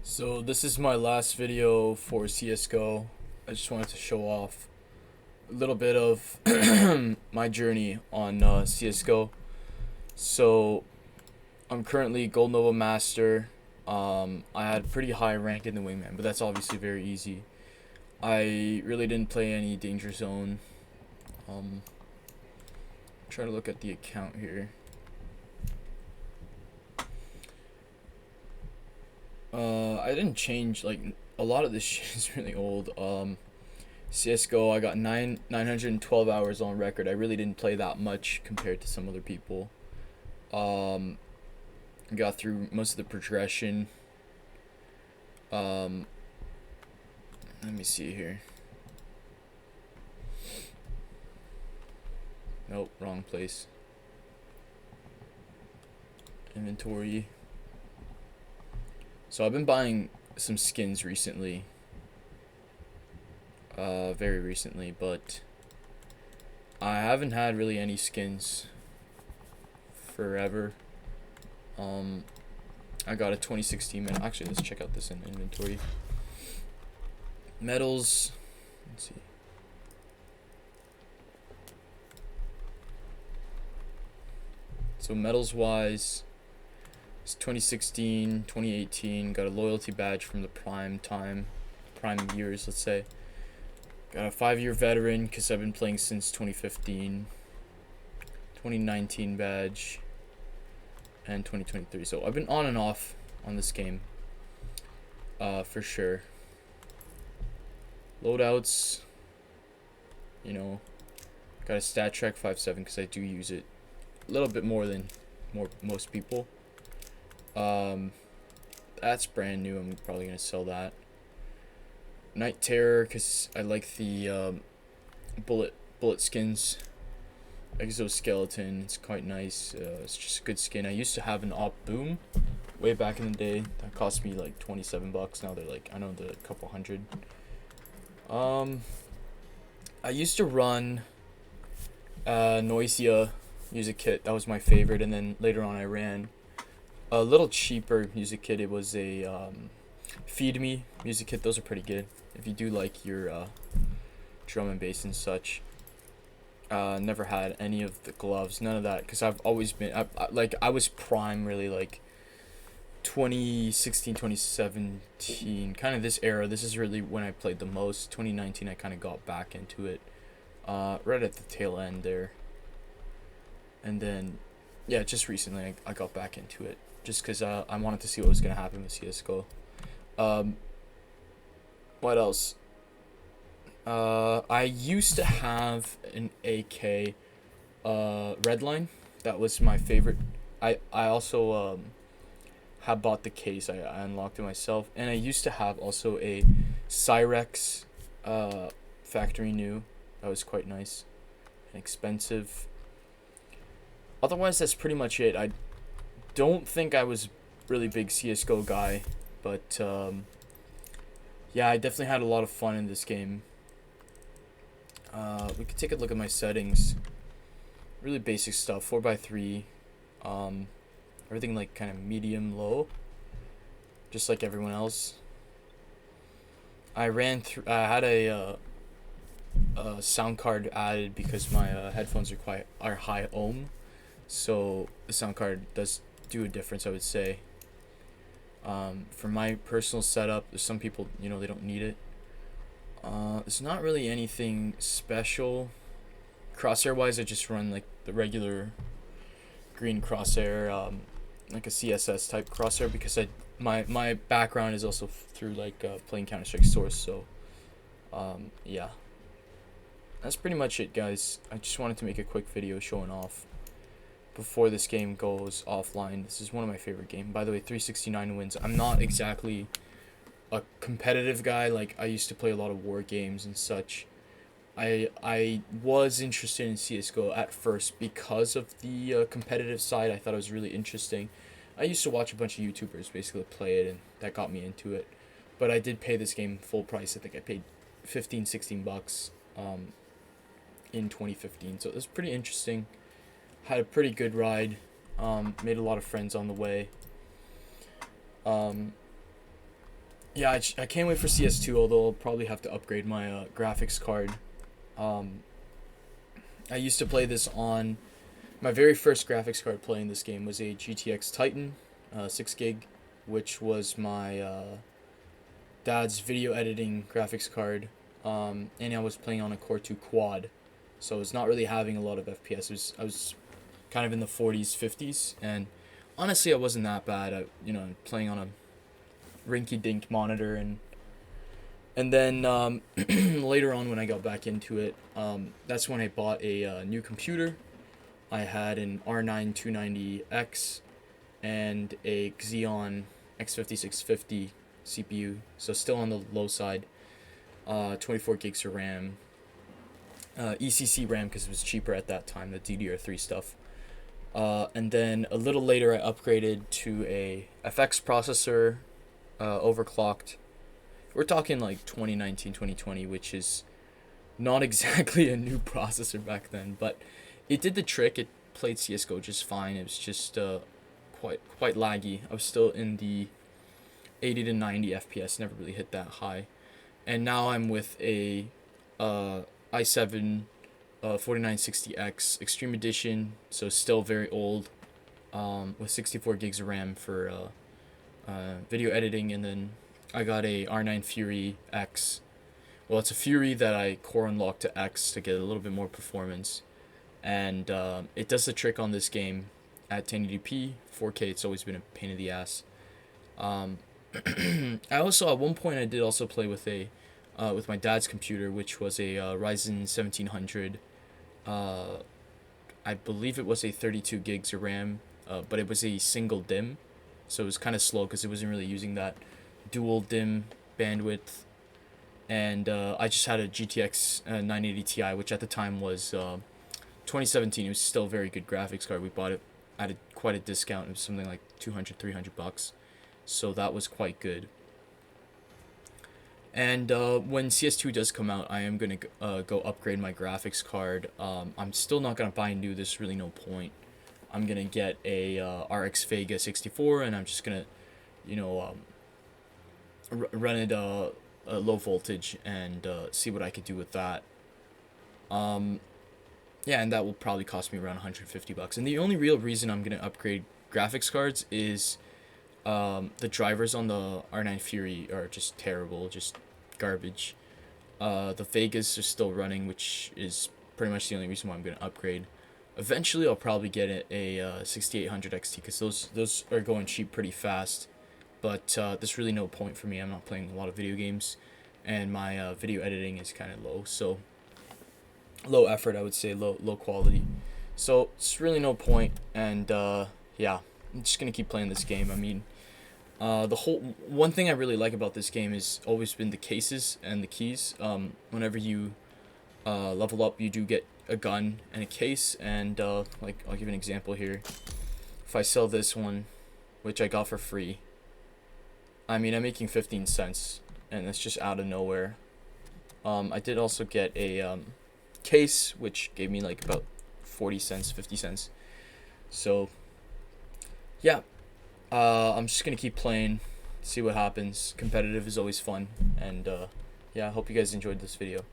So this is my last video for CSGO. I just wanted to show off a little bit of my journey on CSGO. So I'm currently Gold Nova Master. I had pretty high rank in the Wingman, but that's obviously very easy. I really didn't play any Danger Zone. Try to look at the account here. I didn't change, like, a lot of this shit is really old. CSGO, I got 912 hours on record. I really didn't play that much compared to some other people. I got through most of the progression. Let me see here. Nope, wrong place. Inventory. So I've been buying some skins recently. Very recently, but I haven't had really any skins forever. I got a 2016 medal. Actually, let's check out this in inventory. Medals. Let's see. So medals wise, it's 2016, 2018. Got a loyalty badge from the prime years, let's say. Got a 5-year veteran because I've been playing since 2015. 2019 badge. And 2023. So I've been on and off on this game. For sure. Loadouts. You know. Got a StatTrak 5.7 because I do use it a little bit more than most people. That's brand new. I'm probably going to sell that. Night Terror because I like the bullet skins. Exoskeleton, it's quite nice. It's just a good skin. I used to have an Op Boom way back in the day that cost me like 27 bucks. Now they're like, I know, they're a couple hundred. I used to run Noisia music kit. That was my favorite, and then later on I ran a little cheaper music kit. It was a Feed Me music kit. Those are pretty good if you do like your drum and bass and such. Never had any of the gloves, none of that, because I've always been I was prime really like 2016, 2017, kind of this era. This is really when I played the most. 2019 I kind of got back into it right at the tail end there, and then yeah, just recently I got back into it just because I wanted to see what was gonna happen with CSGO. What else? I used to have an AK Redline. That was my favorite. I also had bought the case. I unlocked it myself. And I used to have also a Cyrex factory new. That was quite nice and expensive. Otherwise, that's pretty much it. I don't think I was really big CSGO guy. But yeah, I definitely had a lot of fun in this game. We could take a look at my settings. Really basic stuff. 4x3. Everything like kind of medium low, just like everyone else. I ran through. I had a sound card added because my headphones are high ohm, so the sound card does do a difference, I would say. For my personal setup, there's some people, they don't need it. It's not really anything special. Crosshair wise, I just run like the regular green crosshair, like a CSS type crosshair, because my background is also through like playing Counter-Strike Source. So yeah, that's pretty much it, guys. I just wanted to make a quick video showing off before this game goes offline. This is one of my favorite games, by the way. 369 wins. I'm not exactly a competitive guy. Like, I used to play a lot of war games and such. I was interested in CSGO at first because of the competitive side. I thought it was really interesting. I used to watch a bunch of YouTubers basically play it, and that got me into it. But I did pay this game full price. I think I paid 15, 16 bucks in 2015. So it was pretty interesting. Had a pretty good ride. Made a lot of friends on the way. yeah, I can't wait for CS2. Although I'll probably have to upgrade my graphics card. Um, I used to play this on my very first graphics card playing this game was a GTX Titan, 6 gig, which was my dad's video editing graphics card, and I was playing on a Core 2 quad, so I was not really having a lot of FPS. I was kind of in the 40s, 50s, and honestly, I wasn't that bad. Playing on a rinky-dink monitor, and then later on when I got back into it, that's when I bought a new computer. I had an R9 290X and a Xeon X5650 CPU, so still on the low side. 24 gigs of RAM, ECC RAM because it was cheaper at that time, the DDR3 stuff. And then a little later, I upgraded to a FX processor, overclocked. We're talking like 2019, 2020, which is not exactly a new processor back then, but it did the trick. It played CS:GO just fine. It was just quite laggy. I was still in the 80 to 90 FPS, never really hit that high. And now I'm with a i7 4960X Extreme Edition, so still very old, with 64 gigs of RAM for video editing. And then I got a R9 Fury X. Well, it's a Fury that I core unlocked to X to get a little bit more performance. And it does the trick on this game at 1080p, 4K. It's always been a pain in the ass. I also at one point I did also play with with my dad's computer, which was a Ryzen 1700. I believe it was a 32 gigs of RAM, but it was a single DIMM, so it was kind of slow because it wasn't really using that dual DIMM bandwidth. And I just had a GTX 980 Ti, which at the time was 2017. It was still a very good graphics card. We bought it at quite a discount. It was something like $200-$300, so that was quite good. And when CS2 does come out, I am going to go upgrade my graphics card. I'm still not going to buy new. There's really no point. I'm going to get a RX Vega 64, and I'm just going to, run it low voltage and see what I could do with that. Yeah, and that will probably cost me around $150. And the only real reason I'm going to upgrade graphics cards is the drivers on the R9 Fury are just terrible, just garbage. The Vegas are still running, which is pretty much the only reason why I'm going to upgrade. Eventually, I'll probably get a 6800 XT because those are going cheap pretty fast. But there's really no point for me. I'm not playing a lot of video games, and my video editing is kind of low. So low effort, I would say, low quality. So it's really no point. And yeah, I'm just gonna keep playing this game. I mean, one thing I really like about this game has always been the cases and the keys. Whenever you level up, you do get a gun and a case. And like, I'll give an example here. If I sell this one, which I got for free, I mean, I'm making 15 cents, and that's just out of nowhere. I did also get a case, which gave me like about 40 cents, 50 cents. So yeah, I'm just gonna keep playing, see what happens. Competitive is always fun, and yeah, I hope you guys enjoyed this video.